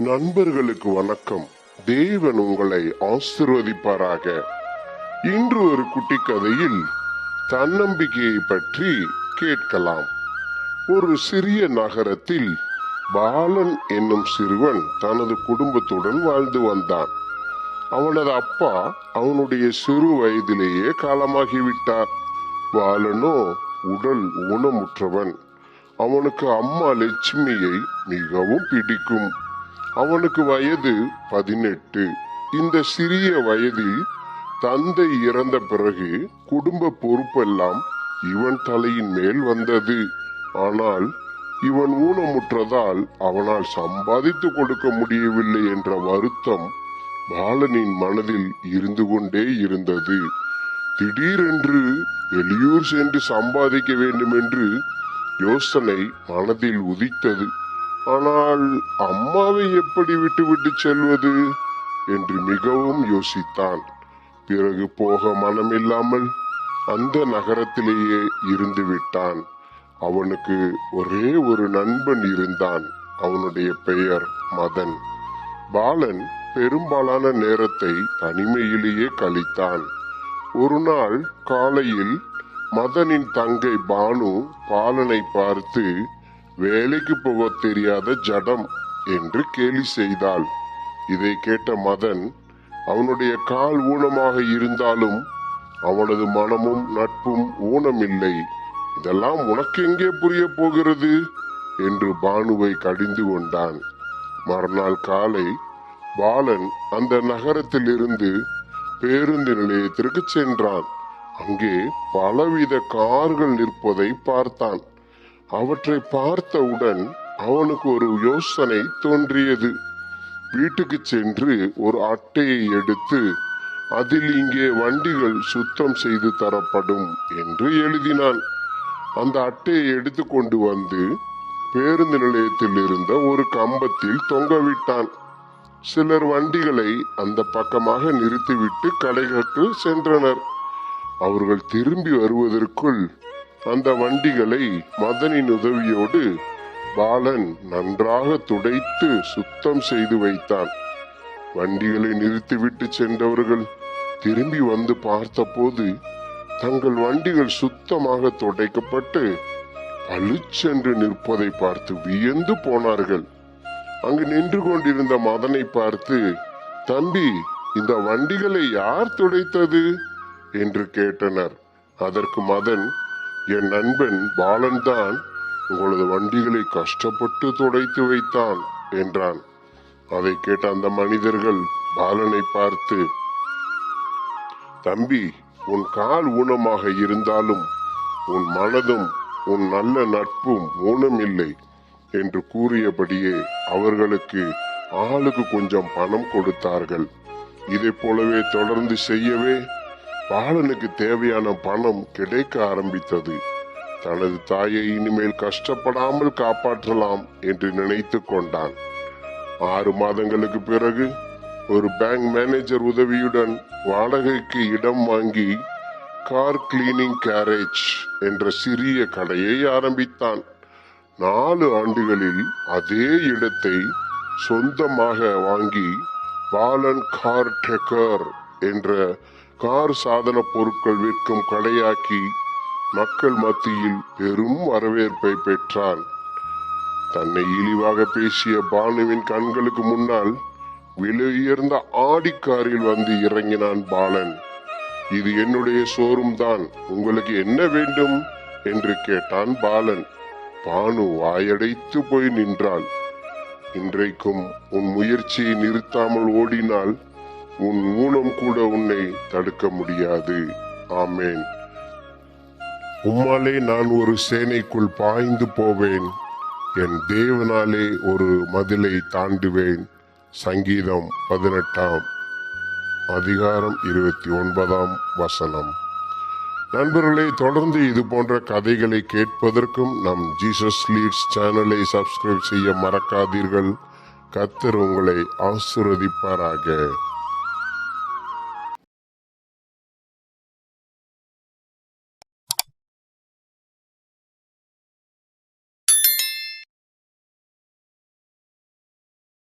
நண்பர்களுக்கு வணக்கம். தேவன் உங்களை ஆசீர்வதிப்பாராக. இன்று ஒரு குட்டி கதையில் தன்னம்பிக்கையை பற்றி கேட்கலாம். ஒரு சிறிய நகரத்தில் பாலன் என்னும் சிறுவன் தனது குடும்பத்துடன் வாழ்ந்து வந்தான். அவனது அப்பா அவனுடைய சிறு வயதிலேயே காலமாகிவிட்டார். பாலனோ உடல் ஊனமுற்றவன். அவனுக்கு அம்மா லட்சுமியை மிகவும் பிடிக்கும். அவனுக்கு வயது 18. இந்த சிறிய வயதில் தந்தை இறந்த பிறகு குடும்ப பொறுப்பெல்லாம் இவன் தலையின் மேல் வந்தது. ஆனால் இவன் ஊனமுற்றதால் அவனால் சம்பாதித்து கொடுக்க முடியவில்லை என்ற வருத்தம் பாலனின் மனதில் இருந்து கொண்டே இருந்தது. திடீரென்று வெளியூர் சென்று சம்பாதிக்க வேண்டும் என்று யோசனை மனதில் உதித்தது. ஆனால் அம்மாவை எப்படி விட்டுவிட்டு செல்வது என்று மிகவும் யோசித்தான். பிறகு போக மனமில்லாமல் அந்த நகரத்திலேயே இருந்து விட்டான். அவனுக்கு ஒரே ஒரு நண்பன் இருந்தான். அவனுடைய பெயர் மதன். பாலன் பெரும்பாலான நேரத்தை தனிமையிலேயே கழித்தான். ஒரு நாள் காலையில் மதனின் தங்கை பானு பாலனை பார்த்து வேலைக்கு போக தெரியாத ஜடம் என்று கேலி செய்தாள். இதை கேட்ட மதன் அவனுடைய கால் ஊனமாக இருந்தாலும் அவனது மனமும் நட்பும் ஊனமில்லை, இதெல்லாம் உனக்கு எங்கே புரிய போகிறது என்று பானுவை கடிந்து கொண்டான். மறுநாள் காலை பாலன் அந்த நகரத்தில் இருந்து பேருந்து நிலையத்திற்கு சென்றான். அங்கே பலவித கார்கள் நிற்பதை பார்த்தான். அவற்றை பார்த்தவுடன் அவனுக்கு ஒரு யோசனை தோன்றியது. வீட்டுக்கு சென்று ஒரு அட்டையை எடுத்து அதில் இங்கே வண்டிகள் சுத்தம் செய்து தரப்படும் என்று எழுதினான். அந்த அட்டையை எடுத்து கொண்டு வந்து பேருந்து நிலையத்தில் இருந்த ஒரு கம்பத்தில் தொங்கவிட்டான். சிலர் வண்டிகளை அந்த பக்கமாக நிறுத்திவிட்டு கடைகளுக்கு சென்றனர். அவர்கள் திரும்பி வருவதற்குள் அந்த வண்டிகளை மதனின் உதவியோடு பாலன் நன்றாக துடைத்து சுத்தம் செய்து வைத்தான். வண்டிகளை நிறுத்திவிட்டு சென்றவர்கள் திரும்பி வந்து பார்த்தபோது தங்கள் வண்டிகள் சுத்தமாக துடைக்கப்பட்டு பளிச்சென்று நிற்பதை பார்த்து வியந்து போனார்கள். அங்கு நின்று கொண்டிருந்த மதனை பார்த்து, தம்பி, இந்த வண்டிகளை யார் துடைத்தது என்று கேட்டனர். அதற்கு மதன், என் நண்பன் பாலன் தான் உங்களது வண்டிகளை கஷ்டப்பட்டு துடைத்து வைத்தான் என்றான். அதை கேட்ட அந்த மனிதர்கள் பாலனை பார்த்து, தம்பி, உன் கால் ஊனமாக இருந்தாலும் உன் மனதும் உன் நல்ல நட்பும் ஊனமில்லை என்று கூறியபடியே அவர்களுக்கு ஆளுக்கு கொஞ்சம் பணம் கொடுத்தார்கள். இதை போலவே தொடர்ந்து செய்யவே பாலனுக்கு தேவையான பணம் கிடைக்க ஆரம்பித்தது. தனது தாயை இனிமேல் கஷ்டப்படாமல் காப்பாற்றலாம் என்று நினைத்து கொண்டான். 6 மாதங்களுக்கு பிறகு ஒரு பேங்க் மேனேஜர் உதவியுடன் வாடகைக்கு இடம் வாங்கி கார் கிளீனிங் கேரேஜ் என்ற சிறிய கடையை ஆரம்பித்தான். 4 ஆண்டுகளில் அதே இடத்தை சொந்தமாக வாங்கி பாலன் கார் டெக்கர் என்ற கார் சாதன பொருட்கள் விற்கும் கடையாக்கி மக்கள் மத்தியில் பெரும் வரவேற்பை பெற்றான். தன்னை இழிவாக பேசிய பானுவின் கண்களுக்கு முன்னால் விலையுயர்ந்த ஆடிக்காரில் வந்து இறங்கினான் பாலன். இது என்னுடைய ஷோரூம் தான், உங்களுக்கு என்ன வேண்டும் என்று கேட்டான் பாலன். பானு வாயடைத்து போய் நின்றாள். இன்றைக்கும் உன் முயற்சியை நிறுத்தாமல் ஓடினால் உன் ஊனம் கூட உன்னை தடுக்க முடியாது. ஆமேன். உம்மாலே நான் ஒரு சேனைக்குள் பாய்ந்து போவேன், என் தேவனாலே ஒரு மதிலை தாண்டுவேன். சங்கீதம் 18 அதிகாரம் 29 நண்பர்களே, தொடர்ந்து இது போன்ற கதைகளை கேட்பதற்கும் நம் ஜீசஸ் லீட்ஸ் சேனலை சப்ஸ்கிரைப் செய்ய மறக்காதீர்கள். கர்த்தர் உங்களை ஆசீர்வதிப்பாராக.